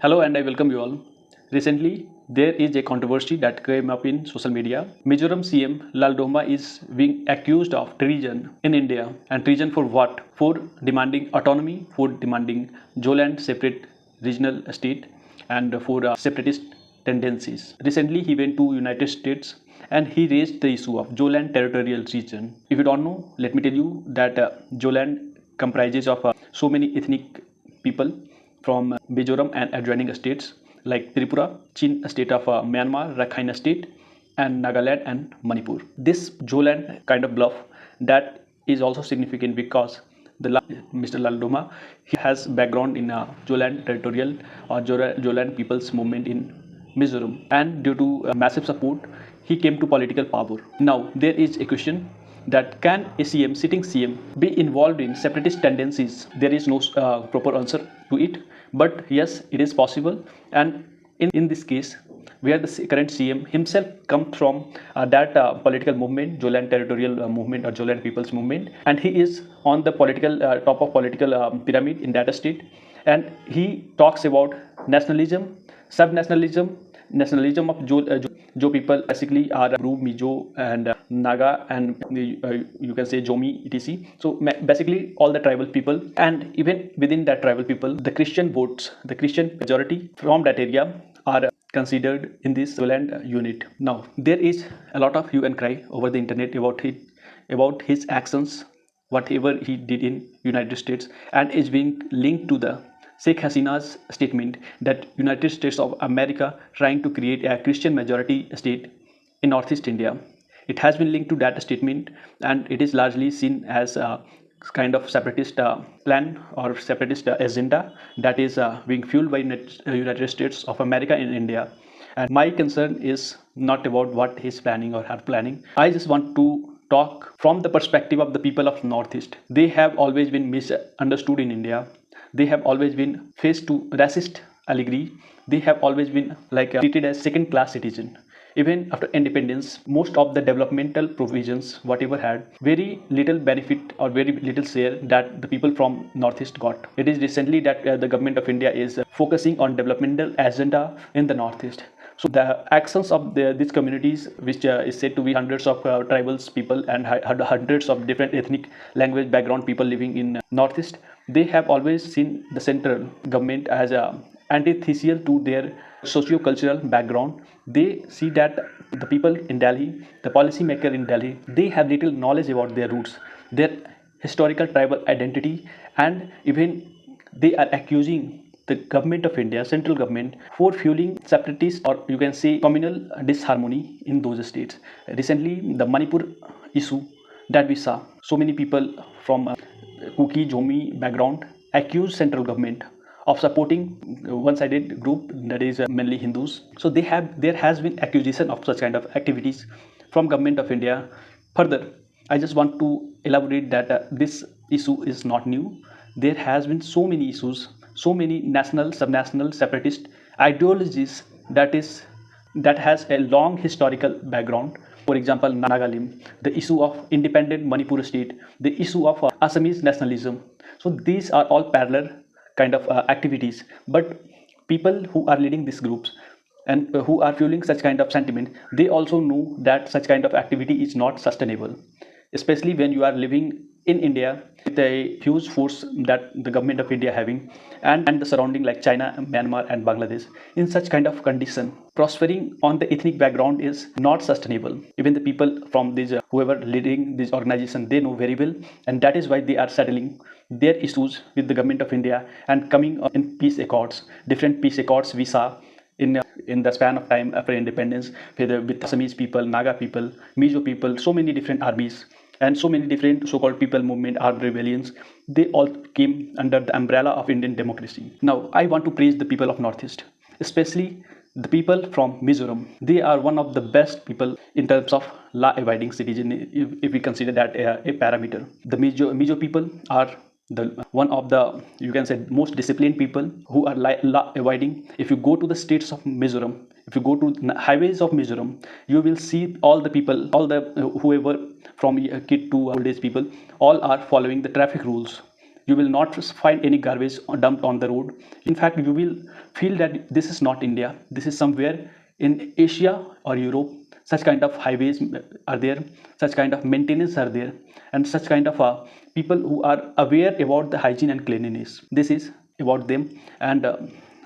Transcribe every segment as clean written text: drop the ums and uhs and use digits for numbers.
Hello and I welcome you all. Recently, there is a controversy that came up in social media. Mizoram CM Laldoma is being accused of treason in India. And treason for what? For demanding autonomy, for demanding Zoland separate regional state, and for separatist tendencies. Recently, he went to United States and he raised the issue of Zoland territorial region. If you don't know, let me tell you that Zoland comprises of so many ethnic people from Mizoram and adjoining states like Tripura, Chin state of Myanmar, Rakhine state, and Nagaland and Manipur. This Zoland kind of bluff that is also significant because Mr. Laldoma he has background in Zoland territorial or Zoland people's movement in Mizoram, and due to massive support, he came to political power. Now there is a question that can a CM, sitting CM, be involved in separatist tendencies? There is no proper answer to it, but yes, it is possible. And in this case, where the current CM himself comes from that political movement, Zoland territorial movement or Zoland people's movement, and he is on the political top of political pyramid in that state, and he talks about nationalism, sub-nationalism, nationalism of Jo people basically are group Mizo and Naga and you can say Jomi etc. So basically all the tribal people, and even within that tribal people, the Christian votes, the Christian majority from that area are considered in this Zoland unit. Now there is a lot of hue and cry over the internet about his actions, whatever he did in United States, and is being linked to the Sheikh Hasina's statement that United States of America trying to create a Christian majority state in Northeast India. It has been linked to that statement, and it is largely seen as a kind of separatist plan or separatist agenda that is being fueled by United States of America in India. And my concern is not about what he's planning or her planning. I just want to talk from the perspective of the people of Northeast. They have always been misunderstood in India. They have always been faced to racist allegory. They have always been treated as second-class citizen. Even after independence, most of the developmental provisions, whatever had, very little benefit or very little share that the people from Northeast got. It is recently that the government of India is focusing on developmental agenda in the Northeast. So the actions of these communities, which is said to be hundreds of tribals people and hundreds of different ethnic language background people living in Northeast, they have always seen the central government as antithetical to their socio-cultural background. They see that the people in Delhi, the policymaker in Delhi, they have little knowledge about their roots, their historical tribal identity, and even they are accusing the government of India, central government, for fueling separatist or you can say communal disharmony in those states. Recently, the Manipur issue that we saw, so many people from Kuki, Jomi background accuse central government of supporting one-sided group that is mainly Hindus. So there has been accusation of such kind of activities from government of India. Further, I just want to elaborate that this issue is not new. There has been so many issues, so many national, subnational, separatist ideologies that has a long historical background. For example, Nagalim, the issue of independent Manipur state, the issue of Assamese nationalism. So these are all parallel kind of activities, but people who are leading these groups and who are fueling such kind of sentiment, they also know that such kind of activity is not sustainable, especially when you are living in India with a huge force that the government of India having and the surrounding like China, Myanmar and Bangladesh. In such kind of condition, prospering on the ethnic background is not sustainable. Even the people from these whoever leading this organization, they know very well, and that is why they are settling their issues with the government of India and coming in peace accords. Different peace accords we saw in the span of time after independence with Assamese people, Naga people, Mizo people, so many different armies and so many different so-called people movement, armed rebellions. They all came under the umbrella of Indian democracy. Now, I want to praise the people of Northeast, especially the people from Mizoram. They are one of the best people in terms of law-abiding citizen, if we consider that a parameter. The Mizo people are the one of the, you can say, most disciplined people who are law abiding. If you go to the states of Mizoram, if you go to highways of Mizoram, you will see all the people, all the whoever from kid to old age people, all are following the traffic rules. You will not find any garbage dumped on the road. In fact, you will feel that this is not India. This is somewhere in Asia or Europe. Such kind of highways are there, such kind of maintenance are there, and such kind of people who are aware about the hygiene and cleanliness. This is about them, and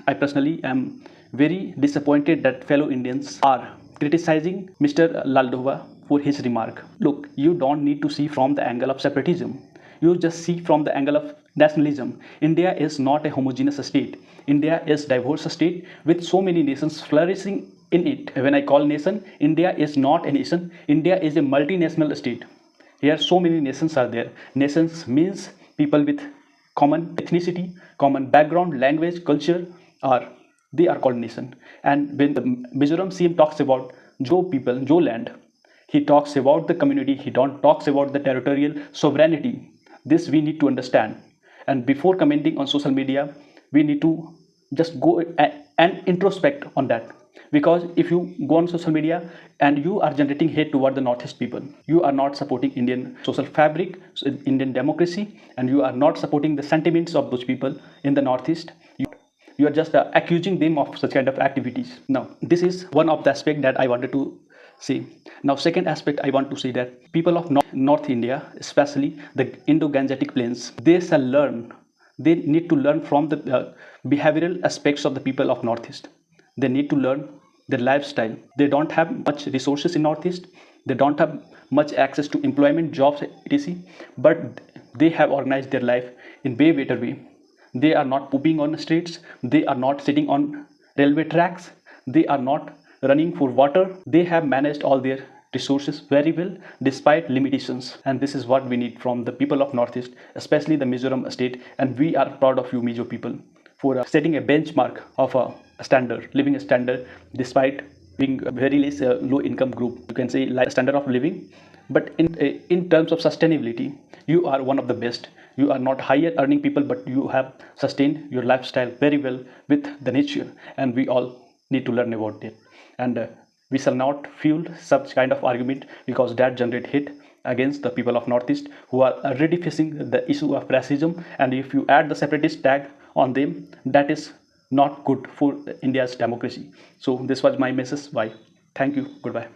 I personally am very disappointed that fellow Indians are criticizing Mr. Laldova for his remark. Look, you don't need to see from the angle of separatism. You just see from the angle of nationalism. India is not a homogeneous state. India is a diverse state with so many nations flourishing in it. When I call nation, India is not a nation. India is a multinational state. Here so many nations are there. Nations means people with common ethnicity, common background, language, culture, or they are called nation. And when the Mizoram CM talks about Jo people, Jo land, he talks about the community, he don't talks about the territorial sovereignty. This we need to understand. And before commenting on social media, we need to just go and introspect on that. Because if you go on social media and you are generating hate toward the Northeast people, you are not supporting Indian social fabric, Indian democracy, and you are not supporting the sentiments of those people in the Northeast. You are just accusing them of such kind of activities. Now, this is one of the aspect that I wanted to say. Now, second aspect I want to say that people of North India, especially the Indo-Gangetic plains, they shall learn. They need to learn from the behavioral aspects of the people of Northeast. They need to learn their lifestyle. They don't have much resources in Northeast. They don't have much access to employment, jobs, etc. But they have organized their life in way better way. They are not pooping on the streets. They are not sitting on railway tracks. They are not running for water. They have managed all their resources very well despite limitations. And this is what we need from the people of Northeast, especially the Mizoram state. And we are proud of you, Mizo people, for setting a benchmark of a standard, living standard, despite being a very less low income group. You can say like standard of living, but in terms of sustainability, you are one of the best. You are not higher earning people, but you have sustained your lifestyle very well with the nature, and we all need to learn about it. And we shall not fuel such kind of argument, because that generate hate against the people of Northeast who are already facing the issue of racism. And if you add the separatist tag on them, that is not good for India's democracy. So this was my message. Bye. Thank you. Goodbye.